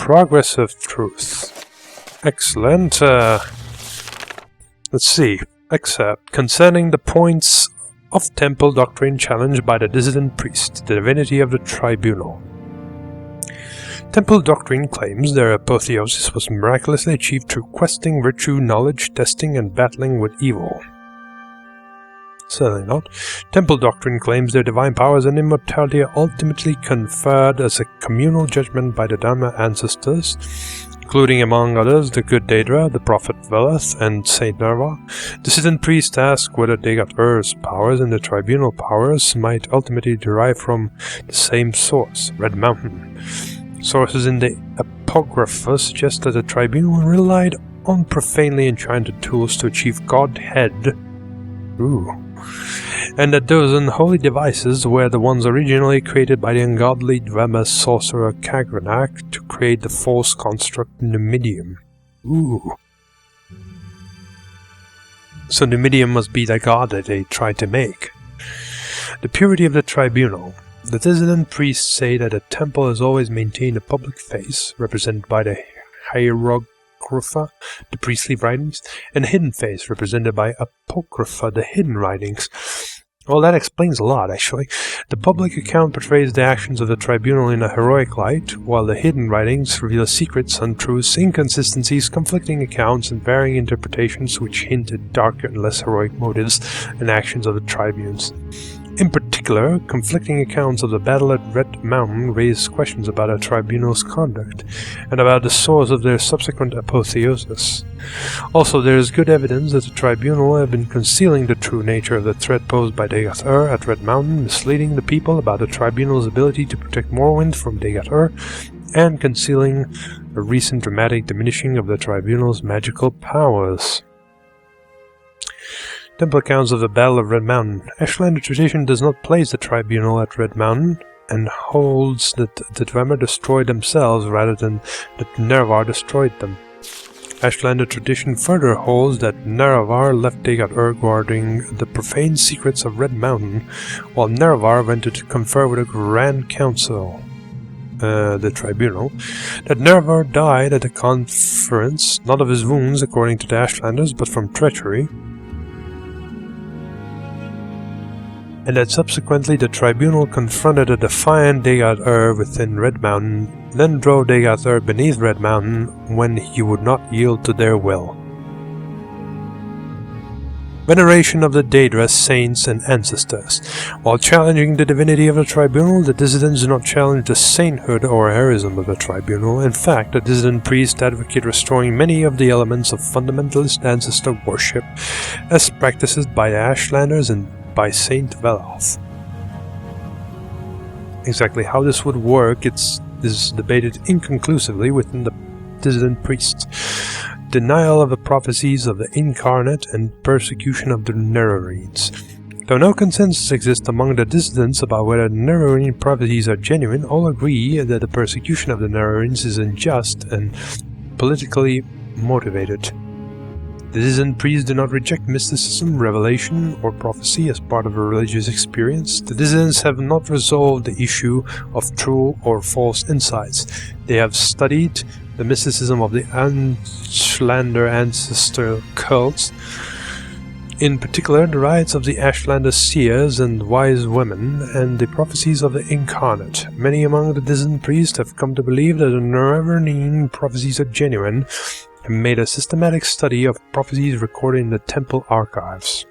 progressive truth. Excellent. Let's see. Excerpt concerning the points of temple doctrine challenged by the dissident priest, the divinity of the tribunal. Temple doctrine claims their apotheosis was miraculously achieved through questing, virtue, knowledge, testing, and battling with evil. Certainly not. Temple doctrine claims their divine powers and immortality are ultimately conferred as a communal judgment by the Dharma ancestors, including among others the good Daedra, the prophet Veleth, and Saint Nerva. Dissident priests ask whether Dagat-Ur's powers and the tribunal powers might ultimately derive from the same source, Red Mountain. Sources in the Apocrypha suggest that the tribunal relied on profanely enchanted tools to achieve godhead. And that those unholy devices were the ones originally created by the ungodly Dwemer sorcerer Kagranak to create the false construct Numidium. So Numidium must be the god that they tried to make. The purity of the tribunal. The dissident priests say that a temple has always maintained a public face, represented by the hieroglypha, the priestly writings, and a hidden face, represented by apocrypha, the hidden writings. Well, that explains a lot, actually. The public account portrays the actions of the tribunal in a heroic light, while the hidden writings reveal secrets, untruths, inconsistencies, conflicting accounts, and varying interpretations which hint at darker and less heroic motives and actions of the tribunes. In particular, conflicting accounts of the battle at Red Mountain raise questions about the tribunal's conduct, and about the source of their subsequent apotheosis. Also, there is good evidence that the tribunal have been concealing the true nature of the threat posed by Dagat-Ur at Red Mountain, misleading the people about the tribunal's ability to protect Morrowind from Dagat-Ur, and concealing a recent dramatic diminishing of the tribunal's magical powers. Temple accounts of the Battle of Red Mountain. Ashlander tradition does not place the tribunal at Red Mountain, and holds that the Dwemer destroyed themselves rather than that Nerevar destroyed them. Ashlander tradition further holds that Nerevar left Dagat-Ur guarding the profane secrets of Red Mountain, while Nerevar went to confer with the Grand Council, the tribunal, that Nerevar died at the conference, not of his wounds according to the Ashlanders, but from treachery, and that subsequently the tribunal confronted a defiant Dagat-Ur within Red Mountain, then drove Dagat-Ur beneath Red Mountain when he would not yield to their will. Veneration of the Daedra saints and ancestors. While challenging the divinity of the tribunal, the dissidents do not challenge the sainthood or heroism of the tribunal. In fact, the dissident priests advocate restoring many of the elements of fundamentalist ancestor worship as practiced by the Ashlanders and by Saint Veleth. Exactly how this would work is debated inconclusively within the dissident priests. Denial of the prophecies of the incarnate and persecution of the Nerarines. Though no consensus exists among the dissidents about whether the Nerarine prophecies are genuine, all agree that the persecution of the Nerarines is unjust and politically motivated. The dissident priests do not reject mysticism, revelation, or prophecy as part of a religious experience. The dissidents have not resolved the issue of true or false insights. They have studied the mysticism of the Ashlander ancestor cults, in particular the rites of the Ashlander seers and wise women, and the prophecies of the incarnate. Many among the dissident priests have come to believe that the Nerarine prophecies are genuine, and made a systematic study of prophecies recorded in the temple archives.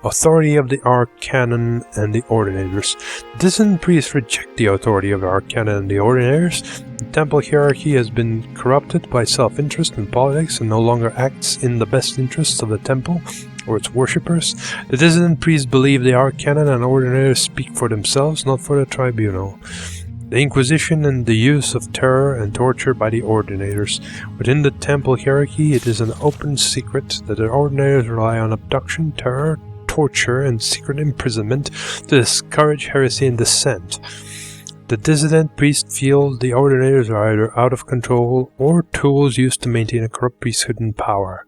Authority of the Arcanon and the Ordinators. Dissident priests reject the authority of the Arcanon and the Ordinators. The temple hierarchy has been corrupted by self-interest and politics and no longer acts in the best interests of the temple or its worshippers. The dissident priests believe the Arcanon and Ordinators speak for themselves, not for the tribunal. The Inquisition and the use of terror and torture by the Ordinators. Within the temple hierarchy, it is an open secret that the Ordinators rely on abduction, terror, torture, and secret imprisonment to discourage heresy and dissent. The dissident priests feel the Ordinators are either out of control or tools used to maintain a corrupt priesthood in power.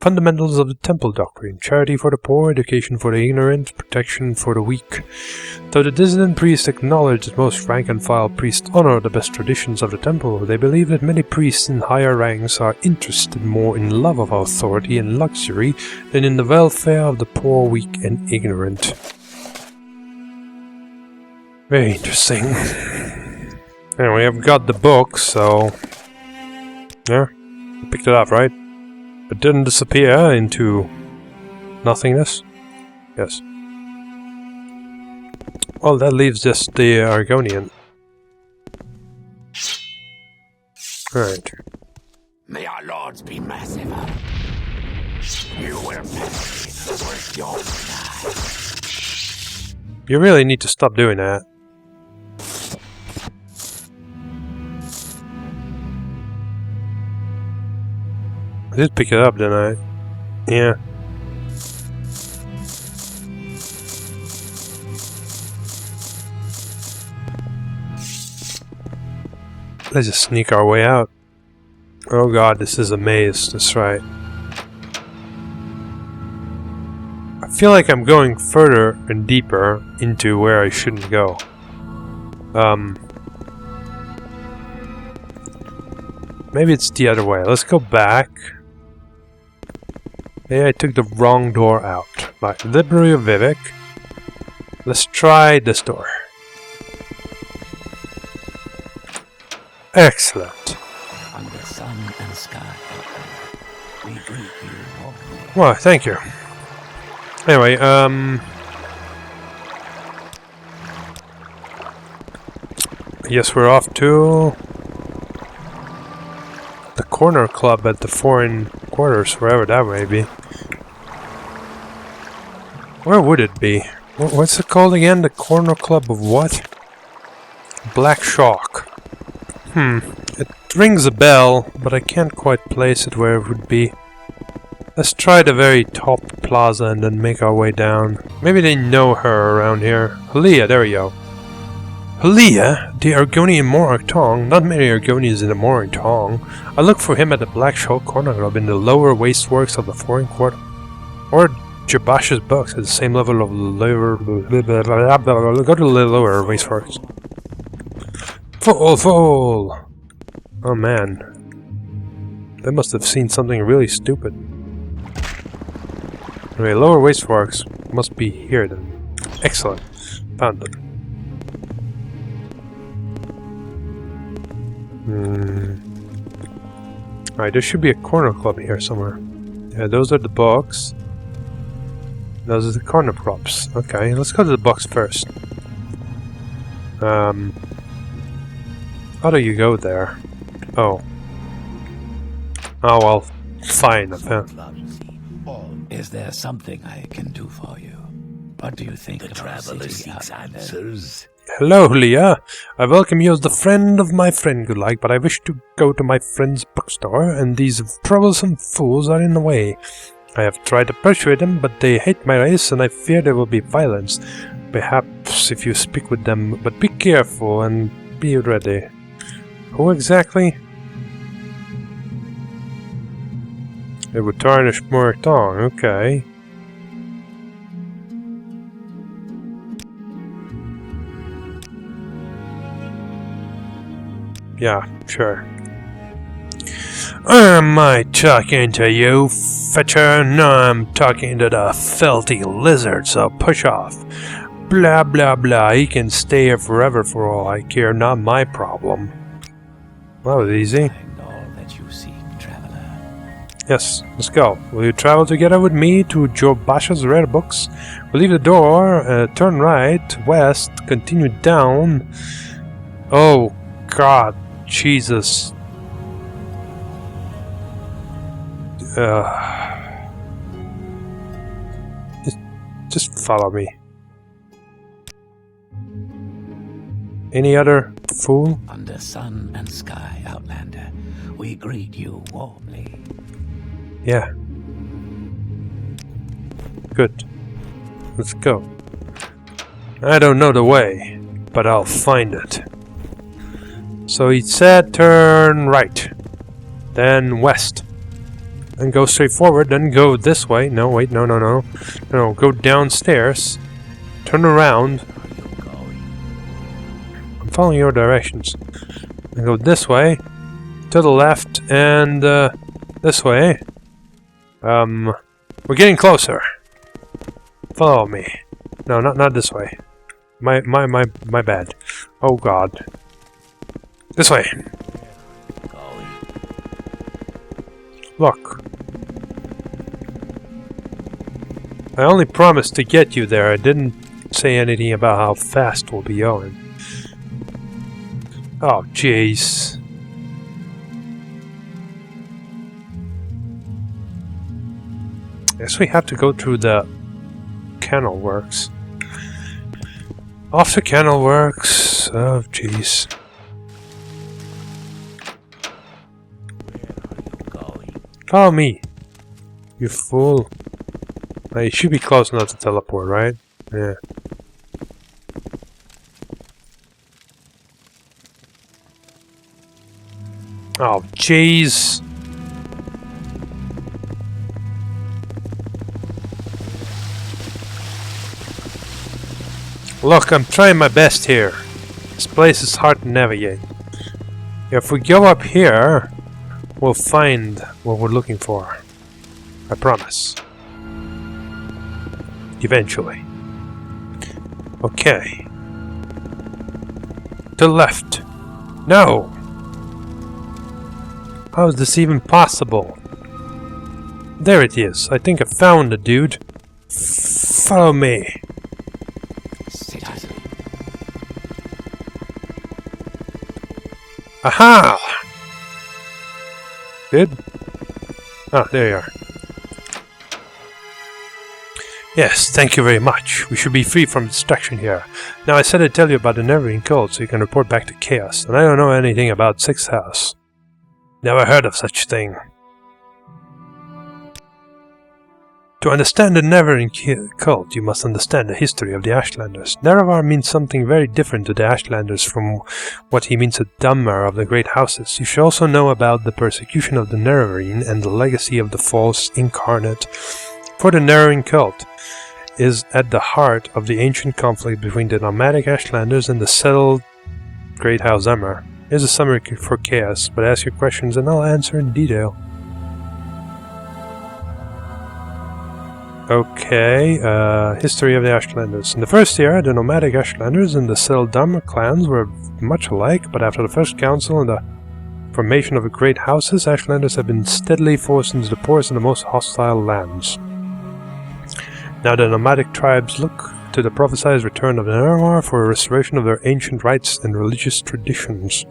Fundamentals of the Temple Doctrine: charity for the poor, education for the ignorant, protection for the weak. Though the dissident priests acknowledge that most rank-and-file priests honor the best traditions of the temple, they believe that many priests in higher ranks are interested more in love of authority and luxury than in the welfare of the poor, weak, and ignorant. Very interesting. Anyway, I've got the book, so... yeah, I picked it up, right? It didn't disappear into nothingness? Yes. Well, that leaves just the Argonian. Alright. May our lords be massive. You will pay with your life. You really need to stop doing that. I did pick it up, didn't I? Yeah. Let's just sneak our way out. Oh god, this is a maze, that's right. I feel like I'm going further and deeper into where I shouldn't go. Maybe it's the other way. Let's go back. Maybe I took the wrong door out. Like, Library of Vivec. Let's try this door. Excellent. Under sun and sky, we greet you all. Well, thank you. Anyway, I guess we're off to the corner club at the foreign quarters, wherever that may be. Where would it be? What's it called again? The corner club of what? Black Shock. It rings a bell, but I can't quite place it where it would be. Let's try the very top plaza and then make our way down. Maybe they know her around here. Halia, there we go. Halia, the Argonian Morag Tong. Not many Argonians in the Morag Tong. I look for him at the Black Shock Corner Club in the lower wasteworks of the foreign quarter. Or Jabash's books at the same level of lower... Go to the lower wasteworks. Full! Oh man. They must have seen something really stupid. Anyway, lower wasteworks must be here then. Excellent. Found them. Alright, there should be a corner club here somewhere. Yeah, those are the books. Those are the corner props. Okay, let's go to the box first. How do you go there? Oh. Oh well, fine, I found. Is there something I can do for you? What do you think the traveler seeks answers? Hello, Leah. I welcome you as the friend of my friend Goodlike, but I wish to go to my friend's bookstore, and these troublesome fools are in the way. I have tried to persuade them, but they hate my race, and I fear there will be violence. Perhaps if you speak with them, but be careful and be ready. Who exactly? It would tarnish more tongue, okay. Yeah, sure. Am I talking to you, fetcher? No, I'm talking to the filthy lizard, so push off. Blah blah blah, he can stay here forever for all I care, not my problem. That was easy. Yes, let's go. Will you travel together with me to Joe Basha's rare books? We'll leave the door, turn right, west, continue down. Oh, God, Jesus. Just follow me. Any other fool? Under sun and sky, Outlander, we greet you warmly. Yeah. Good. Let's go. I don't know the way, but I'll find it. So he said turn right, then west. and go straight forward, then go this way. No, wait, no, no, no. No, go downstairs, turn around. I'm following your directions. And go this way, to the left, and this way. We're getting closer. Follow me. No, not this way. My bad. Oh God. This way. Look. I only promised to get you there. I didn't say anything about how fast we'll be going. Oh, jeez. Guess we have to go through the canal works. Off the canal works. Oh, jeez. Follow me, you fool. You should be close enough to teleport, right? Yeah. Oh, jeez. Look, I'm trying my best here. This place is hard to navigate. If we go up here, we'll find what we're looking for. I promise. Eventually. Okay. To the left. No! How is this even possible? There it is. I think I found the dude. Follow me. Aha! Good? Ah, there you are. Yes, thank you very much. We should be free from destruction here. Now I said I'd tell you about the Neverwing cult so you can report back to Chaos, and I don't know anything about Sixth House. Never heard of such thing. To understand the Neverwing cult, you must understand the history of the Ashlanders. Nerevar means something very different to the Ashlanders from what he means to Dunmer of the Great Houses. You should also know about the persecution of the Neverwing and the legacy of the false incarnate. For the Neverwing cult is at the heart of the ancient conflict between the nomadic Ashlanders and the settled Great House Dunmer. Here's a summary for Chaos, but ask your questions and I'll answer in detail. Okay, history of the Ashlanders. In the first era, the nomadic Ashlanders and the settled Dunmer clans were much alike, but after the first council and the formation of the great houses, Ashlanders have been steadily forced into the poorest and the most hostile lands. Now the nomadic tribes look to the prophesied return of the Nerevar for a restoration of their ancient rites and religious traditions.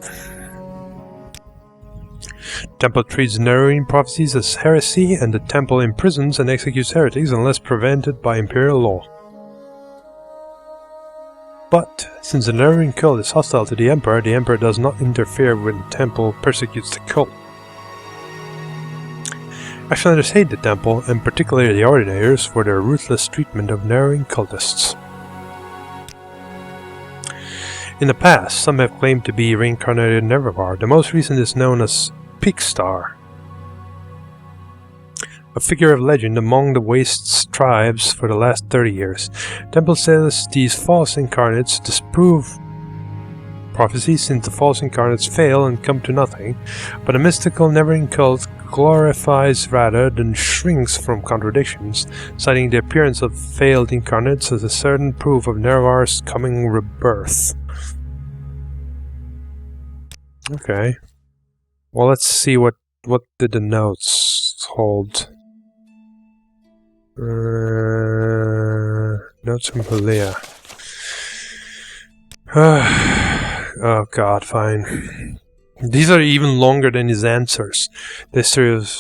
Temple treats Neverwing prophecies as heresy, and the temple imprisons and executes heretics unless prevented by imperial law. But, since the Neverwing cult is hostile to the Emperor does not interfere when the temple persecutes the cult. Ashlanders hate the temple, and particularly the Ordinators, for their ruthless treatment of Neverwing cultists. In the past, some have claimed to be reincarnated Nerevar. The most recent is known as Peakstar, a figure of legend among the Wastes tribes for the last 30 years. Temple says these false incarnates disprove prophecies since the false incarnates fail and come to nothing, but a mystical Neverwing cult glorifies rather than shrinks from contradictions, citing the appearance of failed incarnates as a certain proof of Nerevar's coming rebirth. Okay. Well, let's see what did the notes hold. Notes from Halia. Oh God, fine. These are even longer than his answers. The history of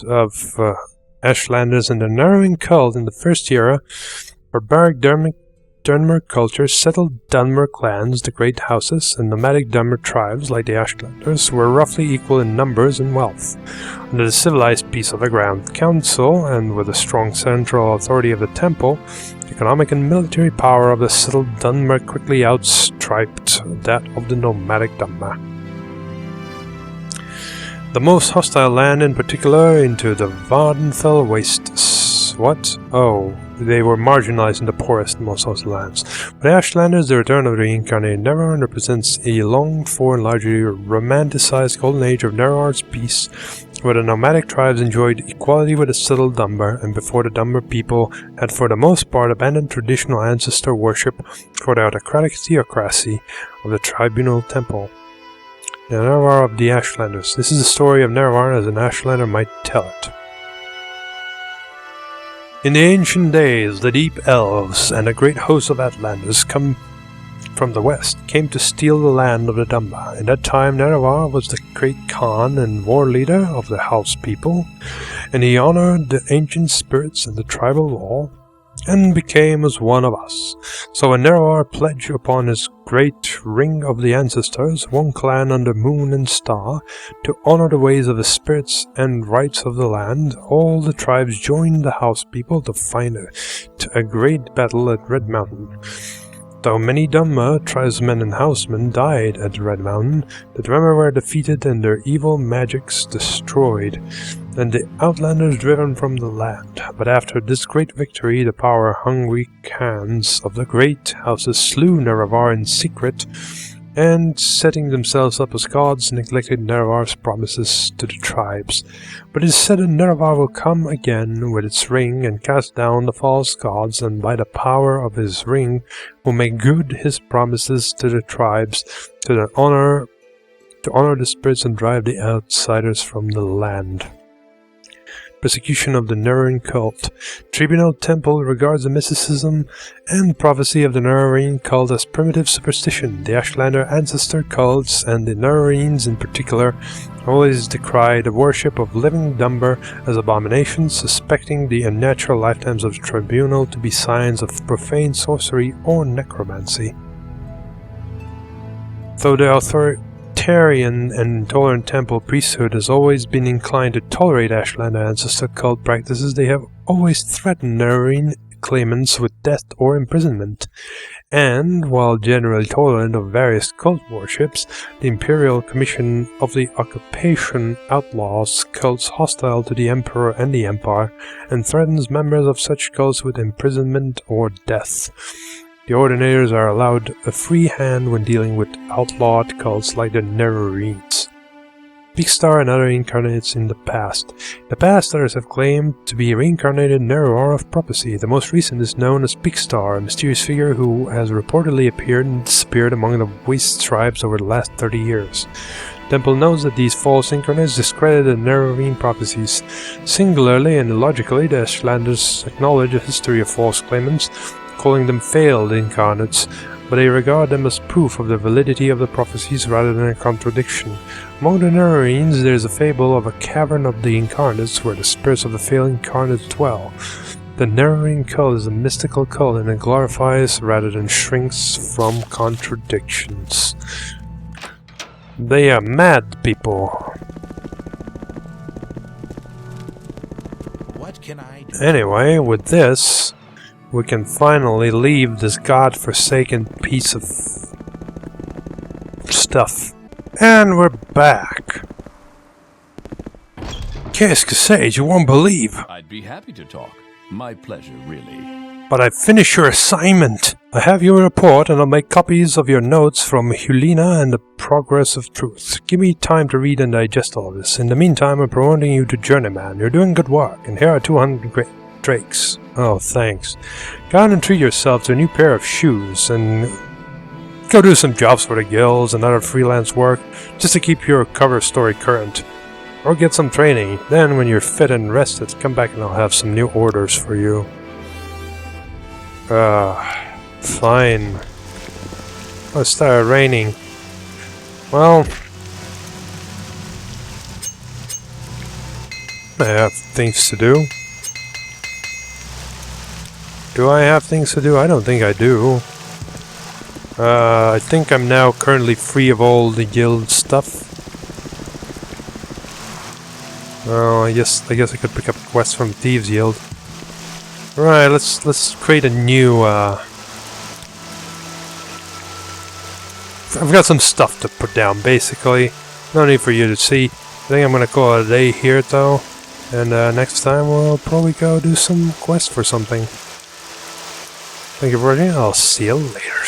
Ashlanders and the Neverwing cult in the First Era. Barbaric Dunmer culture settled Dunmer clans, the great houses, and nomadic Dunmer tribes, like the Ashlanders, were roughly equal in numbers and wealth. Under the civilized peace of the Grand Council, and with the strong central authority of the Temple, the economic and military power of the settled Dunmer quickly outstripped that of the nomadic Dunmer. The most hostile land in particular into the Vardenfell wastes. What? Oh, they were marginalized in the poorest, most hostile lands. For the Ashlanders, the return of the reincarnated Neverwar represents a longed-for and largely romanticized golden age of Neverwar's peace, where the nomadic tribes enjoyed equality with the settled Dumbar, and before the Dumbar people had for the most part abandoned traditional ancestor worship for the autocratic theocracy of the Tribunal Temple. The Neverwar of the Ashlanders. This is the story of Neverwar as an Ashlander might tell it. In the ancient days, the deep elves and a great host of Atlanders come from the west came to steal the land of the Dumbar. In that time, Neverwar was the great Khan and war leader of the house people, and he honored the ancient spirits and the tribal law, and became as one of us. So when Neverwar pledged upon his great ring of the ancestors, one clan under moon and star, to honor the ways of the spirits and rights of the land, all the tribes joined the house people to fight a great battle at Red Mountain. Though many Dumbar tribesmen and housemen died at Red Mountain, the Dremmer were defeated and their evil magics destroyed, and the Outlanders driven from the land. But after this great victory, the power-hungry Khans of the great houses slew Neverwar in secret, and setting themselves up as gods, neglected Neverwar's promises to the tribes. But it is said that Neverwar will come again with its ring and cast down the false gods, and by the power of his ring will make good his promises to the tribes, to honor the spirits and drive the outsiders from the land. Persecution of the Nerean cult. Tribunal Temple regards the mysticism and prophecy of the Nerean cult as primitive superstition. The Ashlander ancestor cults, and the Nereans in particular, always decry the worship of living Dumbar as abominations, suspecting the unnatural lifetimes of the tribunal to be signs of profane sorcery or necromancy. Though the authoritarian and intolerant temple priesthood has always been inclined to tolerate Ashlander ancestor cult practices, they have always threatened Nerean claimants with death or imprisonment. And, while generally tolerant of various cult worships, the Imperial Commission of the Occupation outlaws cults hostile to the Emperor and the Empire, and threatens members of such cults with imprisonment or death. The Ordinators are allowed a free hand when dealing with outlawed cults like the Nereans. Peakstar and other incarnates in the past. In the past, others have claimed to be reincarnated Nerewar of prophecy. The most recent is known as Peakstar, a mysterious figure who has reportedly appeared and disappeared among the Waste tribes over the last 30 years. Temple knows that these false incarnates discredit the Nerean prophecies. Singularly and illogically, the Ashlanders acknowledge a history of false claimants, calling them failed incarnates, but they regard them as proof of the validity of the prophecies rather than a contradiction. Among the Nereans, there is a fable of a cavern of the incarnates where the spirits of the failed incarnates dwell. The Nerean cult is a mystical cult, and it glorifies rather than shrinks from contradictions. They are mad people. What can I do? Anyway, with this, we can finally leave this god-forsaken piece of stuff. And we're back. Qu'est-ce que c'est? You won't believe. I'd be happy to talk. My pleasure, really. But I finished your assignment. I have your report, and I'll make copies of your notes from Hulina and the Progress of Truth. Give me time to read and digest all of this. In the meantime, I'm promoting you to Journeyman. You're doing good work, and here are 200 drakes. Oh, thanks. Go on and treat yourself to a new pair of shoes, and go do some jobs for the guilds and other freelance work, just to keep your cover story current. Or get some training. Then, when you're fit and rested, come back and I'll have some new orders for you. Fine. Oh, it started raining. Well, I have things to do. Do I have things to do? I don't think I do. I think I'm now currently free of all the guild stuff. Well, I guess I could pick up quests from Thieves Guild. Right, let's create a new I've got some stuff to put down basically. No need for you to see. think I'm gonna call it a day here though, and next time we'll probably go do some quest for something. Thank you for watching, I'll see you later.